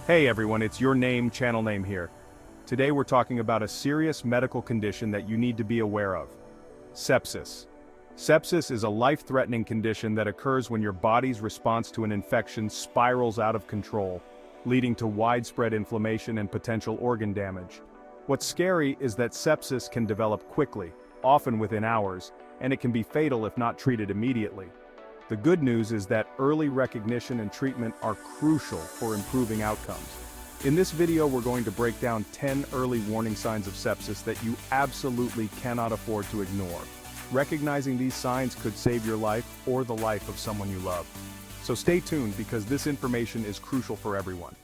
Hey everyone, it's your name, channel name here. Today we're talking about a serious medical condition that you need to be aware of. Sepsis. Sepsis is a life-threatening condition that occurs when your body's response to an infection spirals out of control, leading to widespread inflammation and potential organ damage. What's scary is that sepsis can develop quickly, often within hours, and it can be fatal if not treated immediately. The good news is that early recognition and treatment are crucial for improving outcomes. In this video, we're going to break down 10 early warning signs of sepsis that you absolutely cannot afford to ignore. Recognizing these signs could save your life or the life of someone you love. So stay tuned because this information is crucial for everyone.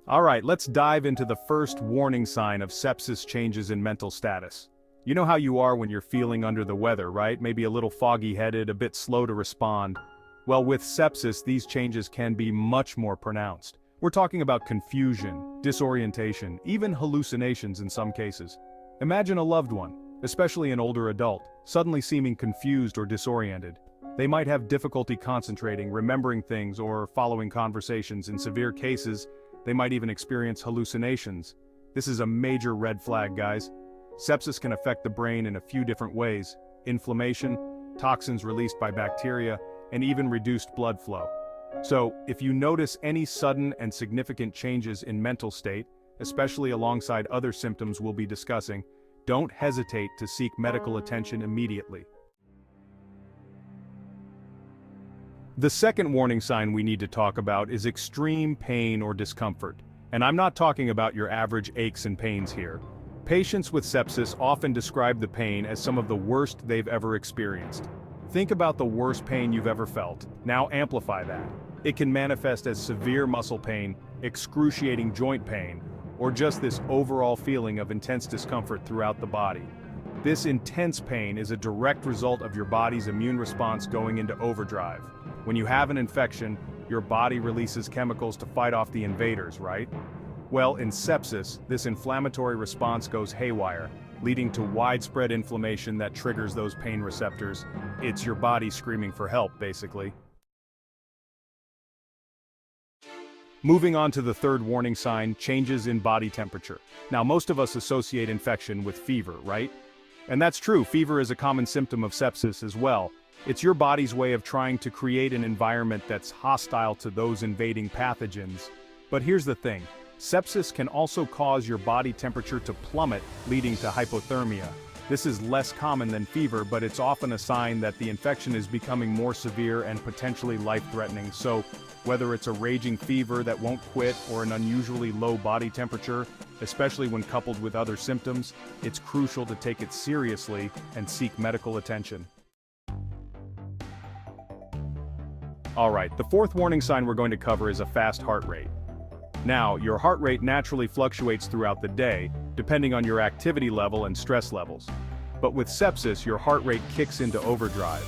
Alright, let's dive into the first warning sign of sepsis: changes in mental status. You know how you are when you're feeling under the weather, right? Maybe a little foggy-headed, a bit slow to respond. Well, with sepsis, these changes can be much more pronounced. We're talking about confusion, disorientation, even hallucinations in some cases. Imagine a loved one, especially an older adult, suddenly seeming confused or disoriented. They might have difficulty concentrating, remembering things, or following conversations. In severe cases, they might even experience hallucinations. This is a major red flag, guys. Sepsis can affect the brain in a few different ways: inflammation, toxins released by bacteria, and even reduced blood flow. So, if you notice any sudden and significant changes in mental state, especially alongside other symptoms we'll be discussing, don't hesitate to seek medical attention immediately. The second warning sign we need to talk about is extreme pain or discomfort. And I'm not talking about your average aches and pains here. Patients with sepsis often describe the pain as some of the worst they've ever experienced. Think about the worst pain you've ever felt. Now amplify that. It can manifest as severe muscle pain, excruciating joint pain, or just this overall feeling of intense discomfort throughout the body. This intense pain is a direct result of your body's immune response going into overdrive. When you have an infection, your body releases chemicals to fight off the invaders, right? Well, in sepsis, this inflammatory response goes haywire, leading to widespread inflammation that triggers those pain receptors. It's your body screaming for help, basically. Moving on to the third warning sign: changes in body temperature. Now, most of us associate infection with fever, right? And that's true. Fever is a common symptom of sepsis as well. It's your body's way of trying to create an environment that's hostile to those invading pathogens. But here's the thing. Sepsis can also cause your body temperature to plummet, leading to hypothermia. This is less common than fever, but it's often a sign that the infection is becoming more severe and potentially life-threatening. So, whether it's a raging fever that won't quit or an unusually low body temperature, especially when coupled with other symptoms, it's crucial to take it seriously and seek medical attention. Alright, the fourth warning sign we're going to cover is a fast heart rate. Now, your heart rate naturally fluctuates throughout the day, depending on your activity level and stress levels. But with sepsis, your heart rate kicks into overdrive.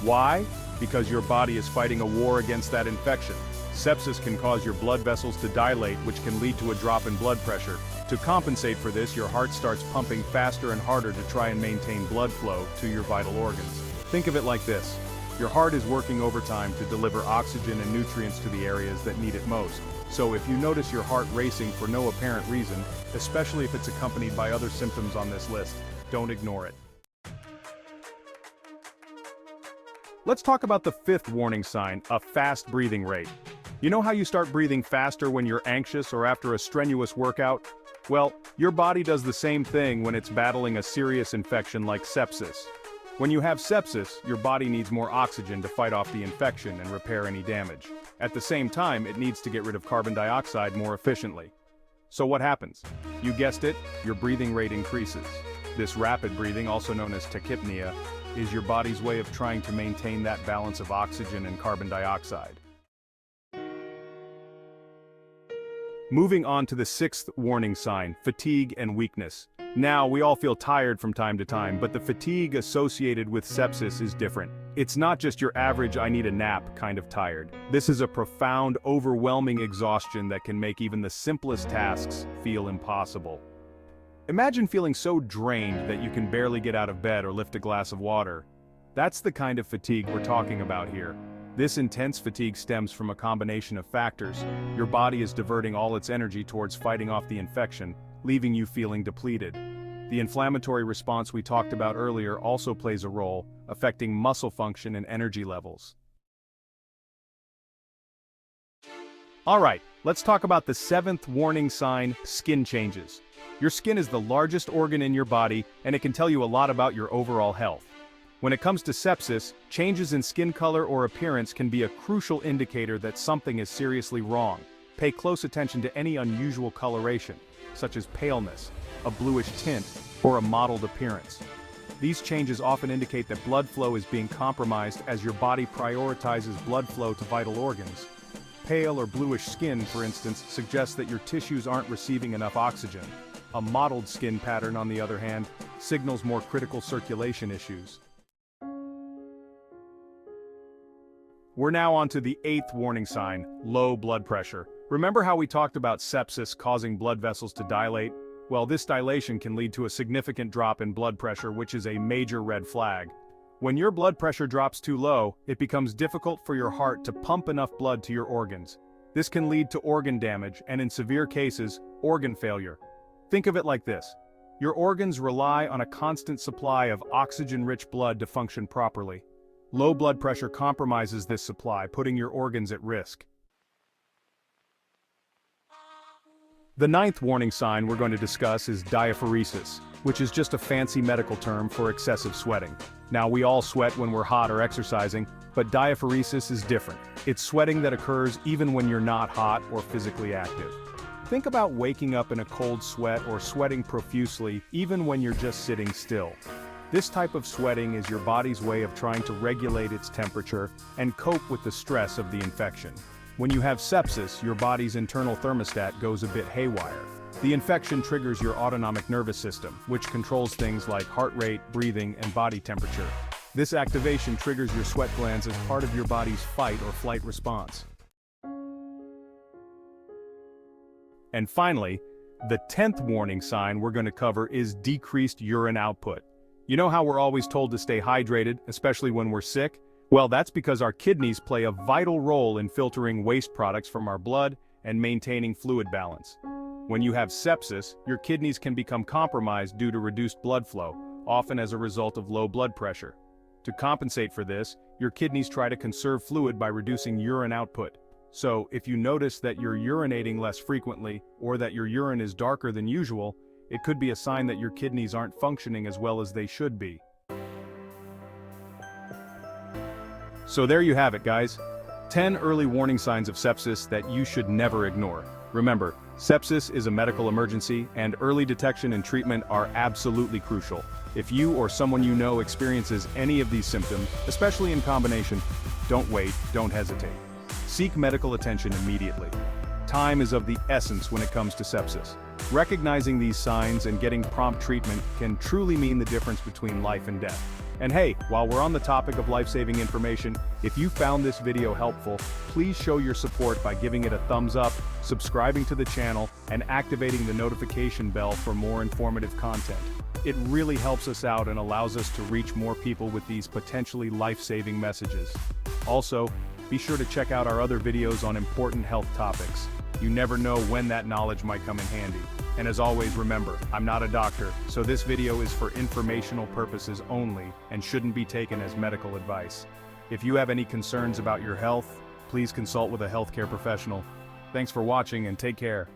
Why? Because your body is fighting a war against that infection. Sepsis can cause your blood vessels to dilate, which can lead to a drop in blood pressure. To compensate for this, your heart starts pumping faster and harder to try and maintain blood flow to your vital organs. Think of it like this. Your heart is working overtime to deliver oxygen and nutrients to the areas that need it most. So if you notice your heart racing for no apparent reason, especially if it's accompanied by other symptoms on this list, don't ignore it. Let's talk about the fifth warning sign: a fast breathing rate. You know how you start breathing faster when you're anxious or after a strenuous workout? Well, your body does the same thing when it's battling a serious infection like sepsis. When you have sepsis, your body needs more oxygen to fight off the infection and repair any damage. At the same time, it needs to get rid of carbon dioxide more efficiently. So what happens? You guessed it, your breathing rate increases. This rapid breathing, also known as tachypnea, is your body's way of trying to maintain that balance of oxygen and carbon dioxide. Moving on to the sixth warning sign: fatigue and weakness. Now, we all feel tired from time to time, but the fatigue associated with sepsis is different. It's not just your average "I need a nap" kind of tired. This is a profound, overwhelming exhaustion that can make even the simplest tasks feel impossible. Imagine feeling so drained that you can barely get out of bed or lift a glass of water. That's the kind of fatigue we're talking about here. This intense fatigue stems from a combination of factors. Your body is diverting all its energy towards fighting off the infection, leaving you feeling depleted. The inflammatory response we talked about earlier also plays a role, affecting muscle function and energy levels. Alright, let's talk about the 7th warning sign, skin changes. Your skin is the largest organ in your body, and it can tell you a lot about your overall health. When it comes to sepsis, changes in skin color or appearance can be a crucial indicator that something is seriously wrong. Pay close attention to any unusual coloration, such as paleness, a bluish tint, or a mottled appearance. These changes often indicate that blood flow is being compromised as your body prioritizes blood flow to vital organs. Pale or bluish skin, for instance, suggests that your tissues aren't receiving enough oxygen. A mottled skin pattern, on the other hand, signals more critical circulation issues. We're now on to the 8th warning sign, low blood pressure. Remember how we talked about sepsis causing blood vessels to dilate? Well, this dilation can lead to a significant drop in blood pressure, which is a major red flag. When your blood pressure drops too low, it becomes difficult for your heart to pump enough blood to your organs. This can lead to organ damage and, in severe cases, organ failure. Think of it like this. Your organs rely on a constant supply of oxygen-rich blood to function properly. Low blood pressure compromises this supply, putting your organs at risk. The 9th warning sign we're going to discuss is diaphoresis, which is just a fancy medical term for excessive sweating. Now, we all sweat when we're hot or exercising, but diaphoresis is different. It's sweating that occurs even when you're not hot or physically active. Think about waking up in a cold sweat or sweating profusely even when you're just sitting still. This type of sweating is your body's way of trying to regulate its temperature and cope with the stress of the infection. When you have sepsis, your body's internal thermostat goes a bit haywire. The infection triggers your autonomic nervous system, which controls things like heart rate, breathing, and body temperature. This activation triggers your sweat glands as part of your body's fight or flight response. And finally, the 10th warning sign we're going to cover is decreased urine output. You know how we're always told to stay hydrated, especially when we're sick? Well, that's because our kidneys play a vital role in filtering waste products from our blood and maintaining fluid balance. When you have sepsis, your kidneys can become compromised due to reduced blood flow, often as a result of low blood pressure. To compensate for this, your kidneys try to conserve fluid by reducing urine output. So, if you notice that you're urinating less frequently, or that your urine is darker than usual, it could be a sign that your kidneys aren't functioning as well as they should be. So there you have it, guys. 10 early warning signs of sepsis that you should never ignore. Remember, sepsis is a medical emergency, and early detection and treatment are absolutely crucial. If you or someone you know experiences any of these symptoms, especially in combination, don't wait, don't hesitate. Seek medical attention immediately. Time is of the essence when it comes to sepsis. Recognizing these signs and getting prompt treatment can truly mean the difference between life and death. And hey, while we're on the topic of life-saving information, if you found this video helpful, please show your support by giving it a thumbs up, subscribing to the channel, and activating the notification bell for more informative content. It really helps us out and allows us to reach more people with these potentially life-saving messages. Also, be sure to check out our other videos on important health topics. You never know when that knowledge might come in handy. And as always, remember, I'm not a doctor, so this video is for informational purposes only and shouldn't be taken as medical advice. If you have any concerns about your health, please consult with a healthcare professional. Thanks for watching and take care.